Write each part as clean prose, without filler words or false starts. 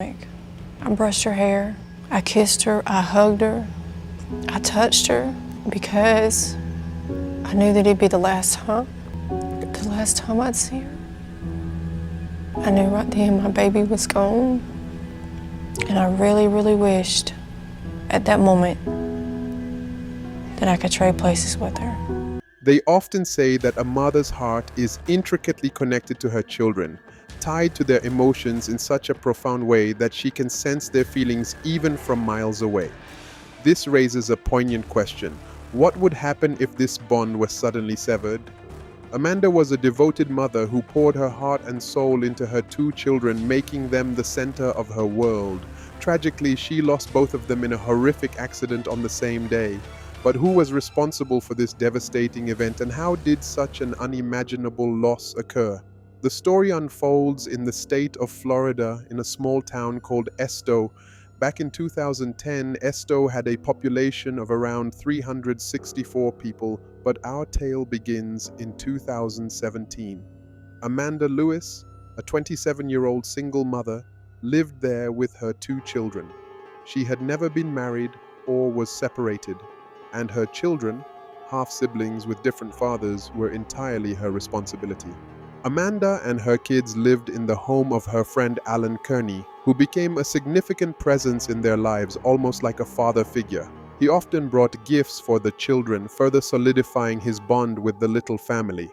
I brushed her hair, I kissed her, I hugged her, I touched her because I knew that it'd be the last time I'd see her. I knew right then my baby was gone, and I really, really wished at that moment that I could trade places with her. They often say that a mother's heart is intricately connected to her children, tied to their emotions in such a profound way that she can sense their feelings even from miles away. This raises a poignant question. What would happen if this bond was suddenly severed? Amanda was a devoted mother who poured her heart and soul into her two children, making them the center of her world. Tragically, she lost both of them in a horrific accident on the same day. But who was responsible for this devastating event, and how did such an unimaginable loss occur? The story unfolds in the state of Florida in a small town called Esto. Back in 2010, Esto had a population of around 364 people, but our tale begins in 2017. Amanda Lewis, a 27-year-old single mother, lived there with her two children. She had never been married or was separated, and her children, half-siblings with different fathers, were entirely her responsibility. Amanda and her kids lived in the home of her friend Alan Kearney, who became a significant presence in their lives, almost like a father figure. He often brought gifts for the children, further solidifying his bond with the little family.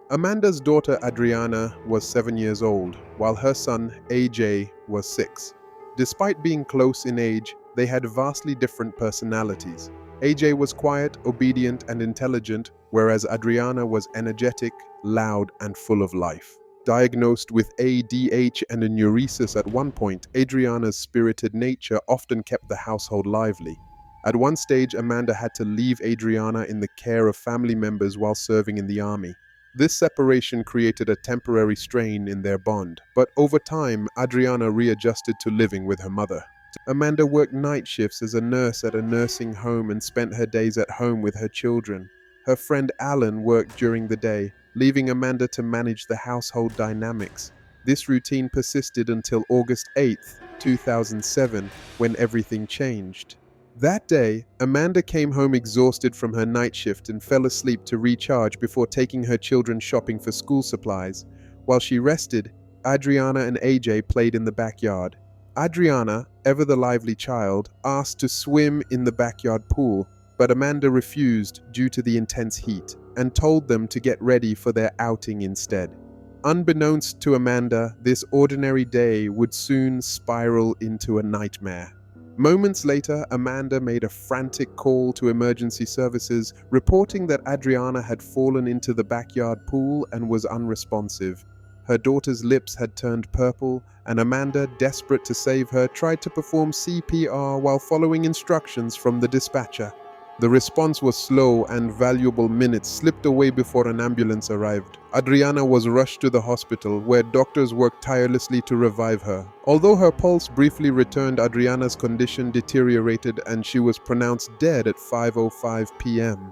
Amanda's daughter Adriana was 7 years old, while her son AJ was 6. Despite being close in age, they had vastly different personalities. AJ was quiet, obedient, and intelligent, whereas Adriana was energetic, loud, and full of life. Diagnosed with ADH and a neurosis at one point, Adriana's spirited nature often kept the household lively. At one stage, Amanda had to leave Adriana in the care of family members while serving in the army. This separation created a temporary strain in their bond, but over time, Adriana readjusted to living with her mother. Amanda worked night shifts as a nurse at a nursing home and spent her days at home with her children. Her friend Alan worked during the day, leaving Amanda to manage the household dynamics. This routine persisted until August 8th, 2007, when everything changed. That day, Amanda came home exhausted from her night shift and fell asleep to recharge before taking her children shopping for school supplies. While she rested, Adriana and AJ played in the backyard. Adriana, ever the lively child, asked to swim in the backyard pool, but Amanda refused due to the intense heat and told them to get ready for their outing instead. Unbeknownst to Amanda, this ordinary day would soon spiral into a nightmare. Moments later, Amanda made a frantic call to emergency services, reporting that Adriana had fallen into the backyard pool and was unresponsive. Her daughter's lips had turned purple, and Amanda, desperate to save her, tried to perform CPR while following instructions from the dispatcher. The response was slow, and valuable minutes slipped away before an ambulance arrived. Adriana was rushed to the hospital, where doctors worked tirelessly to revive her. Although her pulse briefly returned, Adriana's condition deteriorated and she was pronounced dead at 5:05 p.m.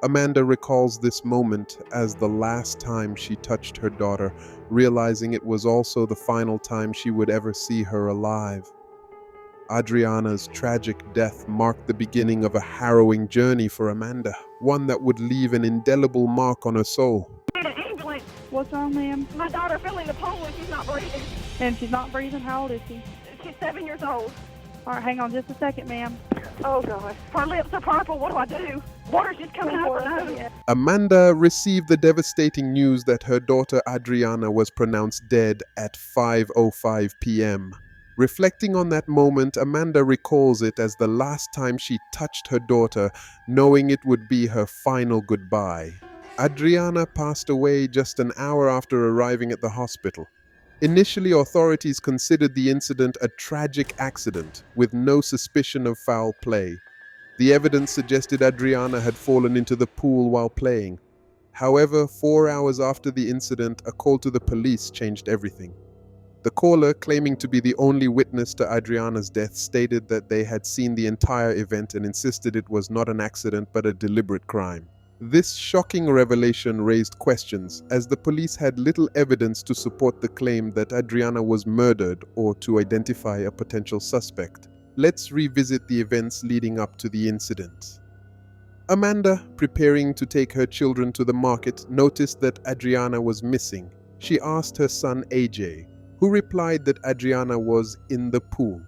Amanda recalls this moment as the last time she touched her daughter, realizing it was also the final time she would ever see her alive. Adriana's tragic death marked the beginning of a harrowing journey for Amanda, one that would leave an indelible mark on her soul. What's wrong, ma'am? My daughter fell in the pool and she's not breathing. And she's not breathing? How old is she? She's 7 years old. All right, hang on just a second, ma'am. Oh, God. Her lips are purple. What do I do? Water's just coming out of her nose. Amanda received the devastating news that her daughter Adriana was pronounced dead at 5:05 p.m. Reflecting on that moment, Amanda recalls it as the last time she touched her daughter, knowing it would be her final goodbye. Adriana passed away just an hour after arriving at the hospital. Initially, authorities considered the incident a tragic accident, with no suspicion of foul play. The evidence suggested Adriana had fallen into the pool while playing. However, 4 hours after the incident, a call to the police changed everything. The caller, claiming to be the only witness to Adriana's death, stated that they had seen the entire event and insisted it was not an accident but a deliberate crime. This shocking revelation raised questions, as the police had little evidence to support the claim that Adriana was murdered or to identify a potential suspect. Let's revisit the events leading up to the incident. Amanda, preparing to take her children to the market, noticed that Adriana was missing. She asked her son AJ, who replied that Adriana was in the pool.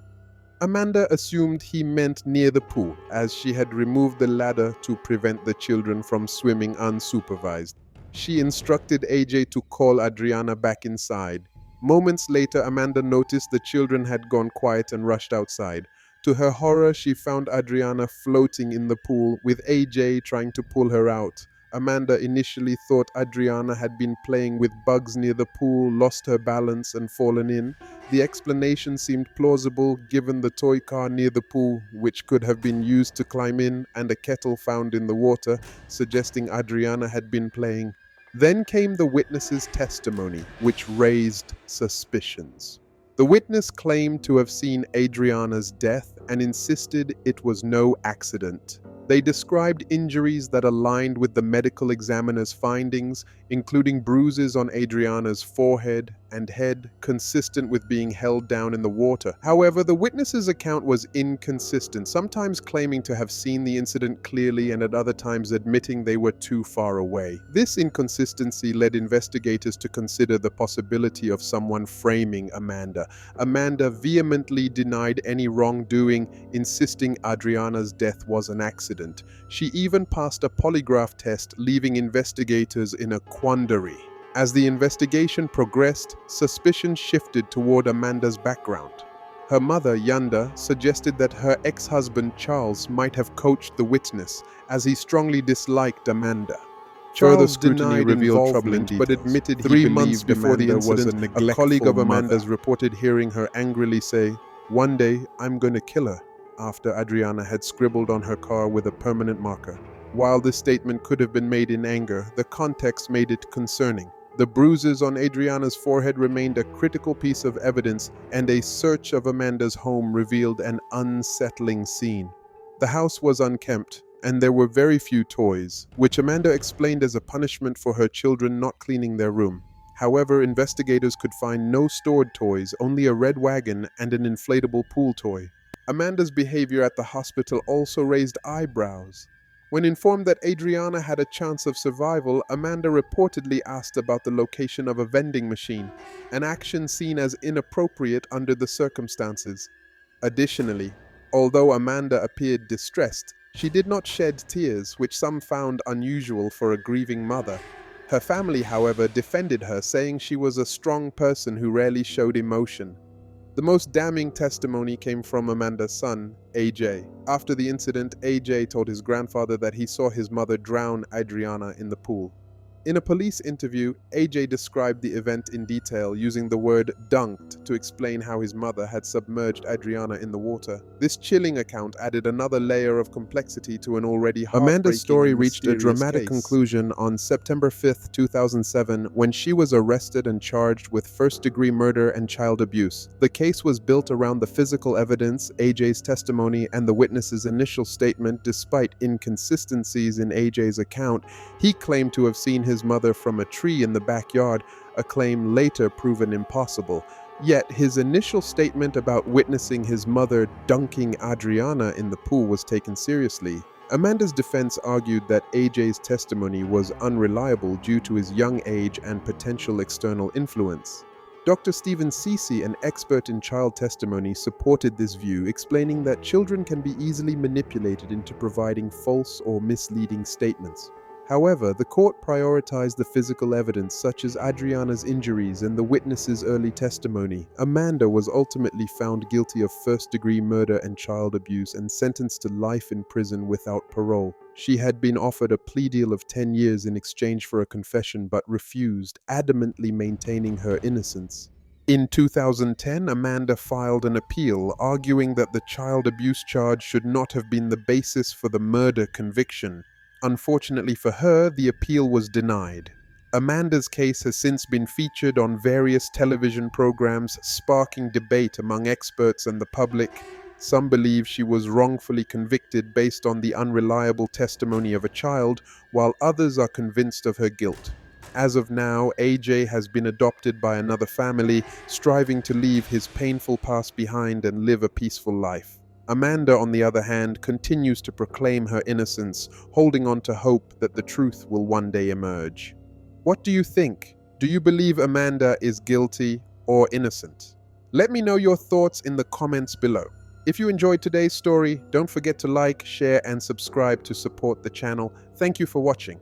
Amanda assumed he meant near the pool, as she had removed the ladder to prevent the children from swimming unsupervised. She instructed AJ to call Adriana back inside. Moments later, Amanda noticed the children had gone quiet and rushed outside. To her horror, she found Adriana floating in the pool, with AJ trying to pull her out. Amanda initially thought Adriana had been playing with bugs near the pool, lost her balance, and fallen in. The explanation seemed plausible given the toy car near the pool, which could have been used to climb in, and a kettle found in the water, suggesting Adriana had been playing. Then came the witness's testimony, which raised suspicions. The witness claimed to have seen Adriana's death and insisted it was no accident. They described injuries that aligned with the medical examiner's findings, including bruises on Adriana's forehead and head, consistent with being held down in the water. However, the witness's account was inconsistent, sometimes claiming to have seen the incident clearly and at other times admitting they were too far away. This inconsistency led investigators to consider the possibility of someone framing Amanda. Amanda vehemently denied any wrongdoing, insisting Adriana's death was an accident. She even passed a polygraph test, leaving investigators in a quandary. As the investigation progressed, suspicion shifted toward Amanda's background. Her mother, Yanda, suggested that her ex-husband Charles might have coached the witness, as he strongly disliked Amanda. Further scrutiny revealed troubling details, but admitted 3 months before the incident, a colleague of Amanda's reported hearing her angrily say, "One day, I'm going to kill her," after Adriana had scribbled on her car with a permanent marker. While this statement could have been made in anger, the context made it concerning. The bruises on Adriana's forehead remained a critical piece of evidence, and a search of Amanda's home revealed an unsettling scene. The house was unkempt, and there were very few toys, which Amanda explained as a punishment for her children not cleaning their room. However, investigators could find no stored toys, only a red wagon and an inflatable pool toy. Amanda's behavior at the hospital also raised eyebrows. When informed that Adriana had a chance of survival, Amanda reportedly asked about the location of a vending machine, an action seen as inappropriate under the circumstances. Additionally, although Amanda appeared distressed, she did not shed tears, which some found unusual for a grieving mother. Her family, however, defended her, saying she was a strong person who rarely showed emotion. The most damning testimony came from Amanda's son, AJ. After the incident, AJ told his grandfather that he saw his mother drown Adriana in the pool. In a police interview, AJ described the event in detail, using the word dunked to explain how his mother had submerged Adriana in the water. This chilling account added another layer of complexity to an already heartbreaking Amanda's story reached a dramatic conclusion on September 5, 2007, when she was arrested and charged with first-degree murder and child abuse. The case was built around the physical evidence, AJ's testimony, and the witness's initial statement. Despite inconsistencies in AJ's account, he claimed to have seen his mother from a tree in the backyard, a claim later proven impossible. Yet his initial statement about witnessing his mother dunking Adriana in the pool was taken seriously. Amanda's defense argued that AJ's testimony was unreliable due to his young age and potential external influence. Dr. Stephen Ceci, an expert in child testimony, supported this view, explaining that children can be easily manipulated into providing false or misleading statements. However, the court prioritized the physical evidence, such as Adriana's injuries and the witness's early testimony. Amanda was ultimately found guilty of first-degree murder and child abuse and sentenced to life in prison without parole. She had been offered a plea deal of 10 years in exchange for a confession, but refused, adamantly maintaining her innocence. In 2010, Amanda filed an appeal, arguing that the child abuse charge should not have been the basis for the murder conviction. Unfortunately for her, the appeal was denied. Amanda's case has since been featured on various television programs, sparking debate among experts and the public. Some believe she was wrongfully convicted based on the unreliable testimony of a child, while others are convinced of her guilt. As of now, AJ has been adopted by another family, striving to leave his painful past behind and live a peaceful life. Amanda, on the other hand, continues to proclaim her innocence, holding on to hope that the truth will one day emerge. What do you think? Do you believe Amanda is guilty or innocent? Let me know your thoughts in the comments below. If you enjoyed today's story, don't forget to like, share, and subscribe to support the channel. Thank you for watching.